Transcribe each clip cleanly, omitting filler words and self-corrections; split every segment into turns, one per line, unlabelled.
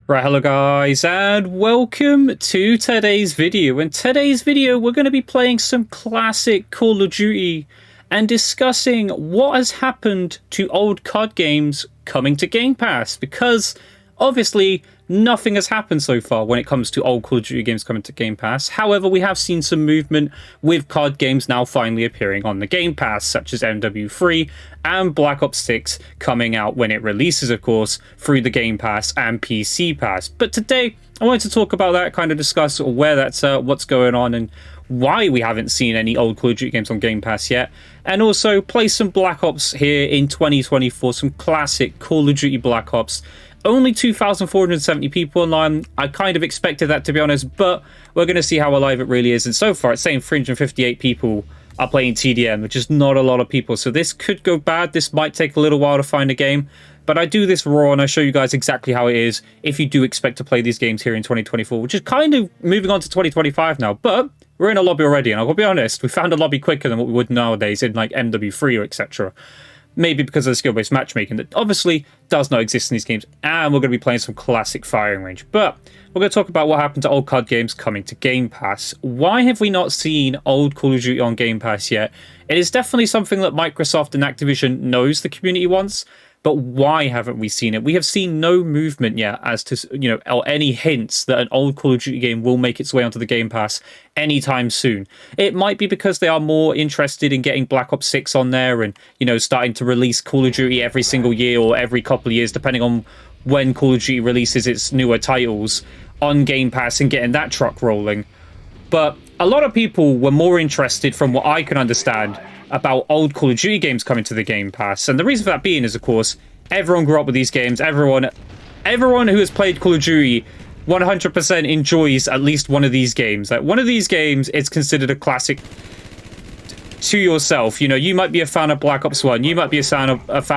Right, hello guys, and welcome to today's video. In today's video, we're going to be playing some classic Call of Duty and discussing what has happened to old COD games coming to Game Pass, because obviously nothing has happened so far when it comes to old Call of Duty games coming to Game Pass. However, we have seen some movement with COD games now finally appearing on the Game Pass, such as MW3 and Black Ops 6 coming out when it releases, of course, through the Game Pass and PC Pass. But today, I wanted to talk about that, kind of discuss where that's what's going on, and why we haven't seen any old Call of Duty games on Game Pass yet, and also play some Black Ops here in 2024, some classic Call of Duty Black Ops. Only 2,470 people online. I kind of expected that, to be honest, but we're going to see how alive it really is. And so far, it's saying 358 people are playing TDM, which is not a lot of people. So this could go bad. This might take a little while to find a game, but I do this raw and I show you guys exactly how it is if you do expect to play these games here in 2024, which is kind of moving on to 2025 now. But we're in a lobby already, and I'll be honest, we found a lobby quicker than what we would nowadays in like MW3 or etc. Maybe because of the skill-based matchmaking that obviously does not exist in these games, and we're going to be playing some classic firing range. But we're going to talk about what happened to old COD games coming to Game Pass. Why have we not seen old Call of Duty on Game Pass yet? It is definitely something that Microsoft and Activision knows the community wants, but why haven't we seen it? We have seen no movement yet as to, or any hints that an old Call of Duty game will make its way onto the Game Pass anytime soon. It might be because they are more interested in getting Black Ops 6 on there and, starting to release Call of Duty every single year or every couple of years, depending on when Call of Duty releases its newer titles on Game Pass and getting that truck rolling. But a lot of people were more interested, from what I can understand, about old Call of Duty games coming to the Game Pass. And the reason for that being is, of course, everyone grew up with these games. Everyone who has played Call of Duty 100% enjoys at least one of these games. Like, one of these games is considered a classic to yourself. You might be a fan of Black Ops 1. You might be a fan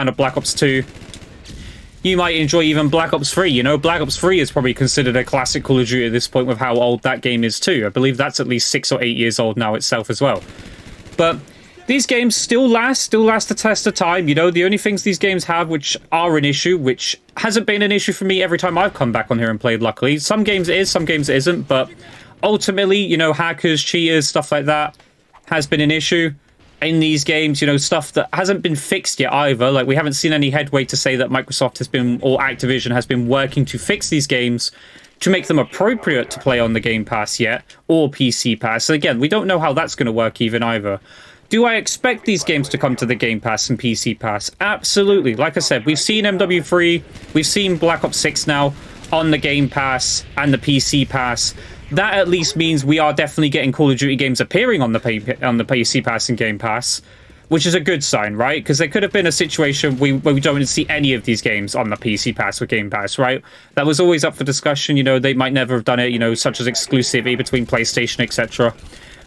of Black Ops 2. You might enjoy even Black Ops 3. Black Ops 3 is probably considered a classic Call of Duty at this point with how old that game is too. I believe that's at least 6 or 8 years old now itself as well. But these games still last the test of time. The only things these games have which are an issue, which hasn't been an issue for me every time I've come back on here and played, luckily. Some games it is, some games it isn't, but ultimately, hackers, cheaters, stuff like that has been an issue in these games, stuff that hasn't been fixed yet either. Like, we haven't seen any headway to say that Microsoft has been, or Activision has been working to fix these games to make them appropriate to play on the Game Pass yet, or PC Pass. So again, we don't know how that's going to work even either. Do I expect these games to come to the Game Pass and PC Pass? Absolutely. Like I said, we've seen MW3, we've seen Black Ops 6 now on the Game Pass and the PC Pass. That at least means we are definitely getting Call of Duty games appearing on the PC Pass and Game Pass, which is a good sign, right? Because there could have been a situation where we don't see any of these games on the PC Pass or Game Pass, right? That was always up for discussion. They might never have done it, such as exclusivity between PlayStation, etc.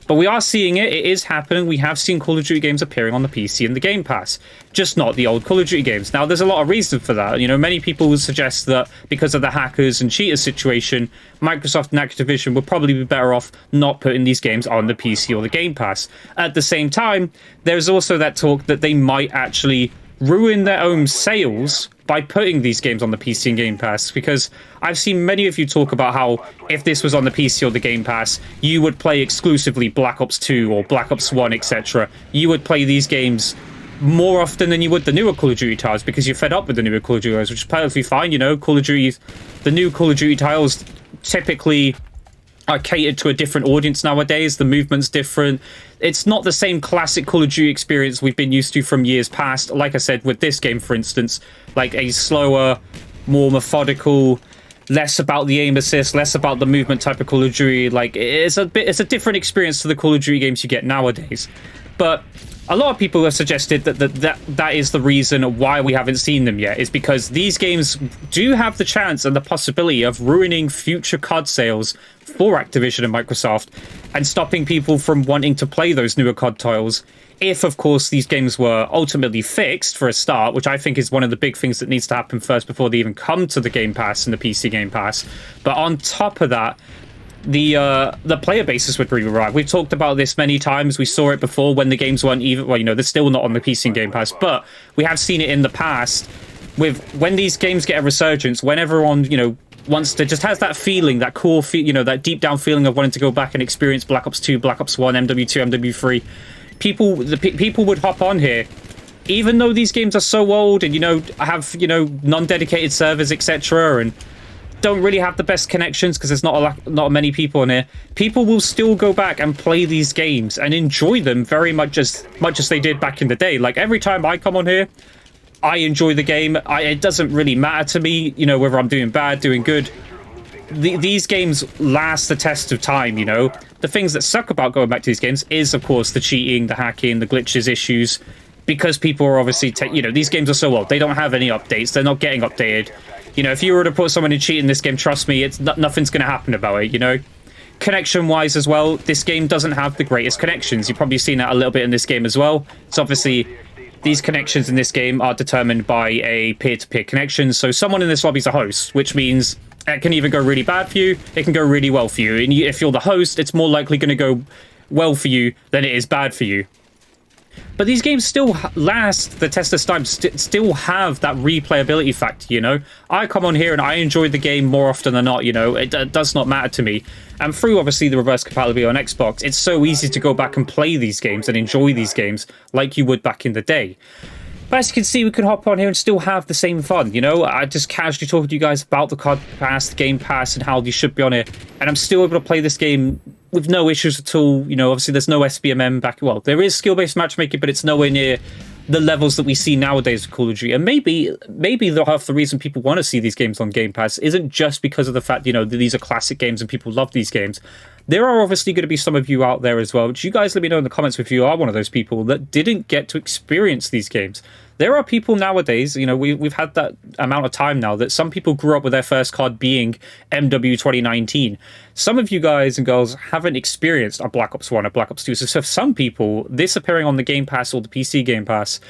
But we are seeing it. It is happening. We have seen Call of Duty games appearing on the PC and the Game Pass, just not the old Call of Duty games. Now, there's a lot of reason for that. Many people would suggest that because of the hackers and cheaters situation, Microsoft and Activision would probably be better off not putting these games on the PC or the Game Pass. At the same time, there's also that talk that they might actually ruin their own sales by putting these games on the PC and Game Pass, because I've seen many of you talk about how if this was on the PC or the Game Pass, you would play exclusively Black Ops 2 or Black Ops 1, etc. You would play these games more often than you would the newer Call of Duty titles because you're fed up with the newer Call of Duty titles, which is perfectly fine. Call of Duty, the new Call of Duty titles typically are catered to a different audience nowadays. The movement's different. It's not the same classic Call of Duty experience we've been used to from years past. Like I said, with this game, for instance, like a slower, more methodical, less about the aim assist, less about the movement type of Call of Duty. Like, it's a different experience to the Call of Duty games you get nowadays. But a lot of people have suggested that is the reason why we haven't seen them yet, is because these games do have the chance and the possibility of ruining future COD sales for Activision and Microsoft and stopping people from wanting to play those newer COD titles if, of course, these games were ultimately fixed for a start, which I think is one of the big things that needs to happen first before they even come to the Game Pass and the PC Game Pass. But on top of that, the player bases would be revived. We've talked about this many times. We saw it before when the games weren't even, well, they're still not on the PC and Game Pass, but we have seen it in the past with when these games get a resurgence, when everyone, wants to, just has that feeling, that core you know, that deep down feeling of wanting to go back and experience Black Ops 2, Black Ops 1, MW2, MW3, people would hop on here, even though these games are so old and, you know, have, you know, non-dedicated servers, etc., and don't really have the best connections because there's not many people in here. People will still go back and play these games and enjoy them very much as they did back in the day. Like, every time I come on here, I enjoy the game. It doesn't really matter to me, you know, whether I'm doing bad, doing good. These games last the test of time, you know. The things that suck about going back to these games is, of course, the cheating, the hacking, the glitches, issues, because people are obviously, you know, these games are so old. They don't have any updates. They're not getting updated. You know, if you were to put someone in cheat in this game, trust me, nothing's going to happen about it, you know? Connection-wise as well, this game doesn't have the greatest connections. You've probably seen that a little bit in this game as well. So obviously, these connections in this game are determined by a peer-to-peer connection. So someone in this lobby is a host, which means it can either go really bad for you, it can go really well for you. And if you're the host, it's more likely going to go well for you than it is bad for you. But these games still last the test of time, still have that replayability factor, you know? I come on here and I enjoy the game more often than not, you know? It does not matter to me. And through, obviously, the reverse compatibility on Xbox, it's so easy to go back and play these games and enjoy these games like you would back in the day. But as you can see, we can hop on here and still have the same fun, you know? I just casually talking to you guys about the COD Pass, the Game Pass, and how you should be on it. And I'm still able to play this game with no issues at all. You know, obviously there's no SBMM back. Well, there is skill-based matchmaking, but it's nowhere near the levels that we see nowadays with Call of Duty. And maybe half the reason people want to see these games on Game Pass isn't just because of the fact, you know, that these are classic games and people love these games. There are obviously going to be some of you out there as well, which you guys let me know in the comments if you are one of those people that didn't get to experience these games. There are people nowadays, you know, we've had that amount of time now that some people grew up with their first COD being MW 2019. Some of you guys and girls haven't experienced a Black Ops 1 or Black Ops 2. So for some people, this appearing on the Game Pass or the PC Game Pass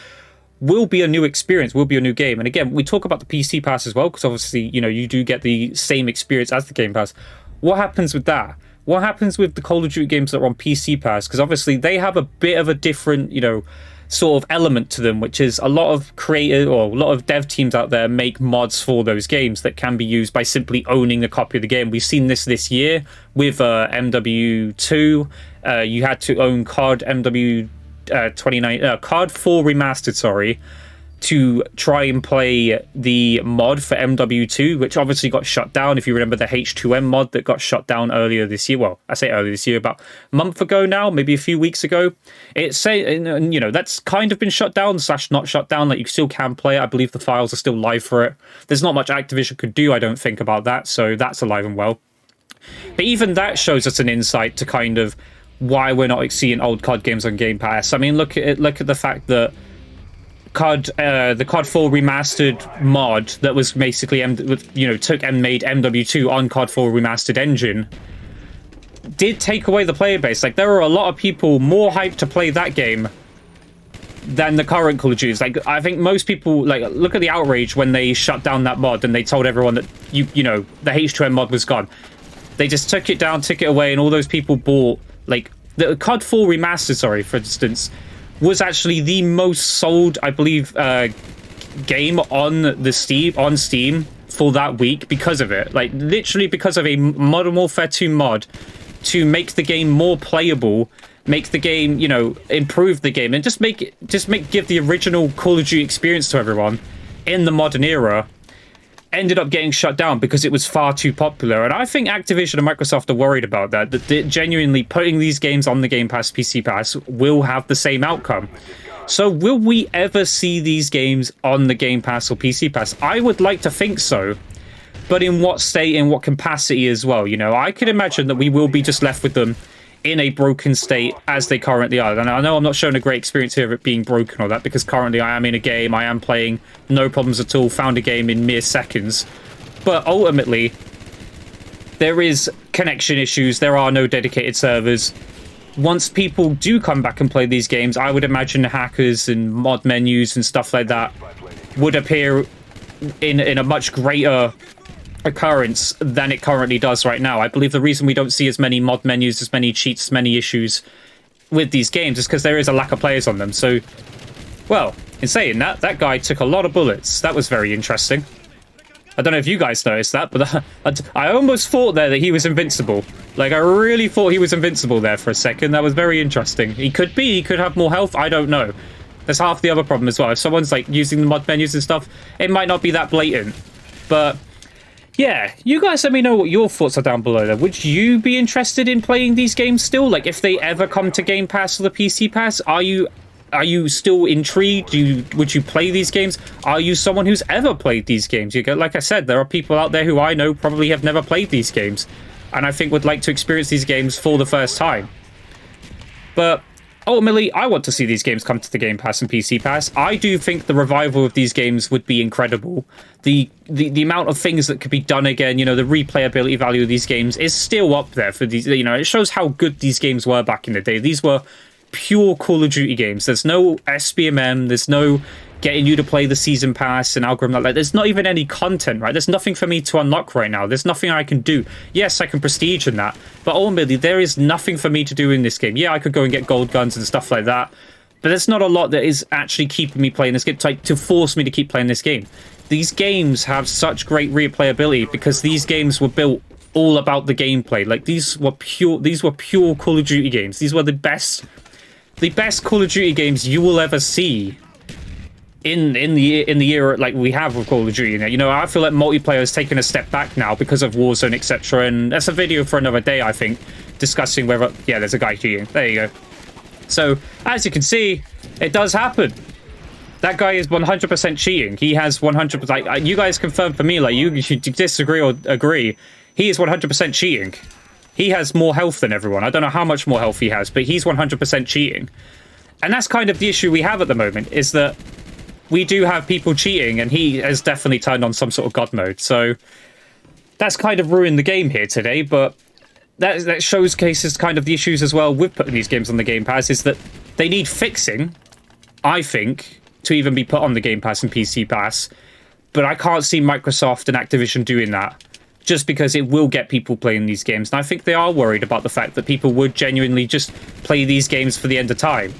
will be a new experience, will be a new game. And again, we talk about the PC Pass as well, because obviously, you know, you do get the same experience as the Game Pass. What happens with that? What happens with the Call of Duty games that are on PC Pass? Because obviously they have a bit of a different, you know, sort of element to them, which is a lot of creators or a lot of dev teams out there make mods for those games that can be used by simply owning a copy of the game. We've seen this year with MW2. You had to own COD MW 29, COD 4 Remastered, sorry, to try and play the mod for MW2, which obviously got shut down. If you remember the H2M mod that got shut down earlier this year, well, I say earlier this year, about a month ago now, maybe a few weeks ago. You know, that's kind of been shut down / not shut down. Like, you still can play it. I believe the files are still live for it. There's not much Activision could do, I don't think, about that, so that's alive and well. But even that shows us an insight to kind of why we're not seeing old COD games on Game Pass. I mean, look at the fact that the COD 4 Remastered mod that was basically, you know, took and made MW2 on COD 4 Remastered engine did take away the player base. Like, there are a lot of people more hyped to play that game than the current Call of Duty. Like, I think most people, like, look at the outrage when they shut down that mod and they told everyone that, you know, the H2M mod was gone. They just took it down, took it away, and all those people bought, like, the COD 4 Remastered, sorry, for instance, was actually the most sold, I believe, game on Steam for that week because of it. Like, literally because of a Modern Warfare 2 mod to make the game more playable, make the game, you know, improve the game, and just give the original Call of Duty experience to everyone in the modern era, ended up getting shut down because it was far too popular. And I think Activision and Microsoft are worried about that genuinely putting these games on the Game Pass, PC Pass, will have the same outcome. So will we ever see these games on the Game Pass or PC Pass? I would like to think so, but in what state, in what capacity as well? You know, I could imagine that we will be just left with them in a broken state as they currently are. And I know I'm not showing a great experience here of it being broken or that, because currently I am in a game, I am playing, no problems at all, found a game in mere seconds. But ultimately, there is connection issues, there are no dedicated servers. Once people do come back and play these games, I would imagine hackers and mod menus and stuff like that would appear in a much greater occurrence than it currently does right now. I believe the reason we don't see as many mod menus, as many cheats, as many issues with these games is because there is a lack of players on them. So, well, in saying that, that guy took a lot of bullets. That was very interesting. I don't know if you guys noticed that, but I almost thought there that he was invincible. Like, I really thought he was invincible there for a second. That was very interesting. He could be. He could have more health. I don't know. That's half the other problem as well. If someone's, like, using the mod menus and stuff, it might not be that blatant. But, yeah, you guys let me know what your thoughts are down below there. Would you be interested in playing these games still? Like, if they ever come to Game Pass or the PC Pass, are you still intrigued? Would you play these games? Are you someone who's ever played these games? Like I said, there are people out there who I know probably have never played these games, and I think would like to experience these games for the first time. But ultimately, I want to see these games come to the Game Pass and PC Pass. I do think the revival of these games would be incredible. The amount of things that could be done again, the replayability value of these games is still up there for these. It shows how good these games were back in the day. These were pure Call of Duty games. There's no SBMM, there's no getting you to play the season pass and algorithm like there's not even any content, right? There's nothing for me to unlock right now. There's nothing I can do. Yes, I can prestige in that, but ultimately there is nothing for me to do in this game. Yeah, I could go and get gold guns and stuff like that, but there's not a lot that is actually keeping me playing this game to force me to keep playing this game. These games have such great replayability because these games were built all about the gameplay. Like these were pure Call of Duty games. These were the best Call of Duty games you will ever see in the era like we have with Call of Duty. I feel like multiplayer has taken a step back now because of Warzone, etc. And that's a video for another day, I think, discussing whether there's a guy cheating. There you go. So as you can see, it does happen. That guy is 100% cheating. He has 100%. Like you guys confirm for me. Like you should disagree or agree. He is 100% cheating. He has more health than everyone. I don't know how much more health he has, but he's 100% cheating. And that's kind of the issue we have at the moment, is that we do have people cheating, and he has definitely turned on some sort of God mode. So that's kind of ruined the game here today, but that showcases kind of the issues as well with putting these games on the Game Pass, is that they need fixing, I think, to even be put on the Game Pass and PC Pass. But I can't see Microsoft and Activision doing that, just because it will get people playing these games. And I think they are worried about the fact that people would genuinely just play these games for the end of time.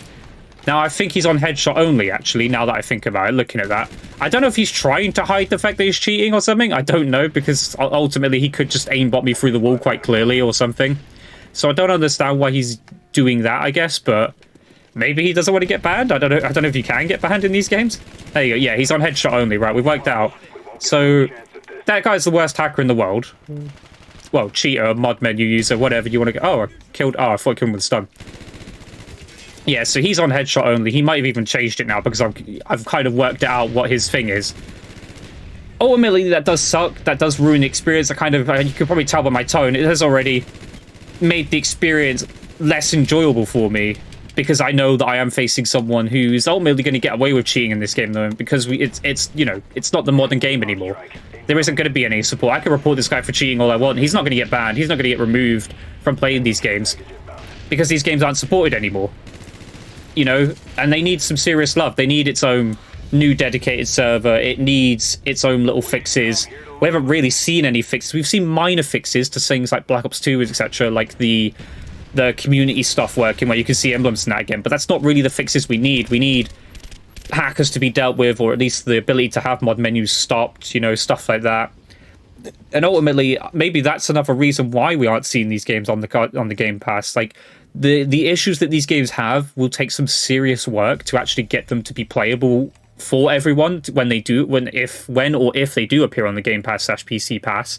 Now, I think he's on headshot only, actually, now that I think about it, looking at that. I don't know if he's trying to hide the fact that he's cheating or something. I don't know, because ultimately he could just aimbot me through the wall quite clearly or something. So I don't understand why he's doing that, I guess, but maybe he doesn't want to get banned. I don't know if you can get banned in these games. There you go. Yeah, he's on headshot only, right? We've worked out. So that guy's the worst hacker in the world. Well, cheater, mod menu user, whatever you want to go. Oh, I killed... Oh, I thought I killed him with a stun. Yeah, so he's on headshot only. He might have even changed it now because I've kind of worked out what his thing is. Ultimately, that does suck. That does ruin the experience. You can probably tell by my tone. It has already made the experience less enjoyable for me, because I know that I am facing someone who's ultimately going to get away with cheating in this game, though, because it's not the modern game anymore. There isn't going to be any support. I can report this guy for cheating all I want. He's not going to get banned. He's not going to get removed from playing these games, because these games aren't supported anymore. And they need some serious love. They need its own new dedicated server. It needs its own little fixes. We haven't really seen any fixes. We've seen minor fixes to things like Black Ops 2, etc., like the community stuff working, where you can see emblems in that again. But that's not really the fixes we need. We need hackers to be dealt with, or at least the ability to have mod menus stopped, stuff like that. And ultimately, maybe that's another reason why we aren't seeing these games on the Game Pass. Like, the issues that these games have will take some serious work to actually get them to be playable for everyone when if they do appear on the Game Pass / PC Pass.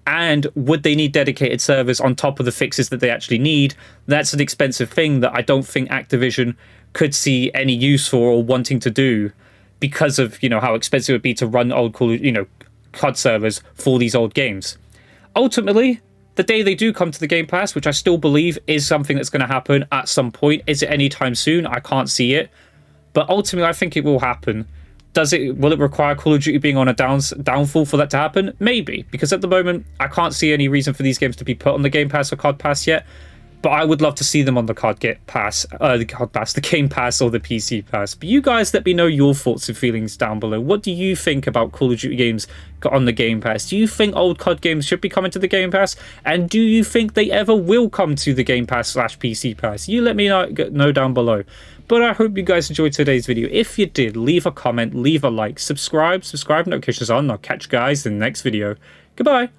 And would they need dedicated servers on top of the fixes that they actually need? That's an expensive thing that I don't think Activision could see any use for or wanting to do, because of how expensive it would be to run old COD servers for these old games. Ultimately, the day they do come to the Game Pass, which I still believe is something that's going to happen at some point. Is it anytime soon? I can't see it. But ultimately, I think it will happen. Will it require Call of Duty being on a downfall for that to happen? Maybe, because at the moment, I can't see any reason for these games to be put on the Game Pass or COD Pass yet. But I would love to see them on the the Game Pass or the PC Pass. But you guys let me know your thoughts and feelings down below. What do you think about Call of Duty games on the Game Pass? Do you think old COD games should be coming to the Game Pass? And do you think they ever will come to the Game Pass / PC Pass? You let me know down below. But I hope you guys enjoyed today's video. If you did, leave a comment, leave a like, subscribe, notifications on, and I'll catch you guys in the next video. Goodbye.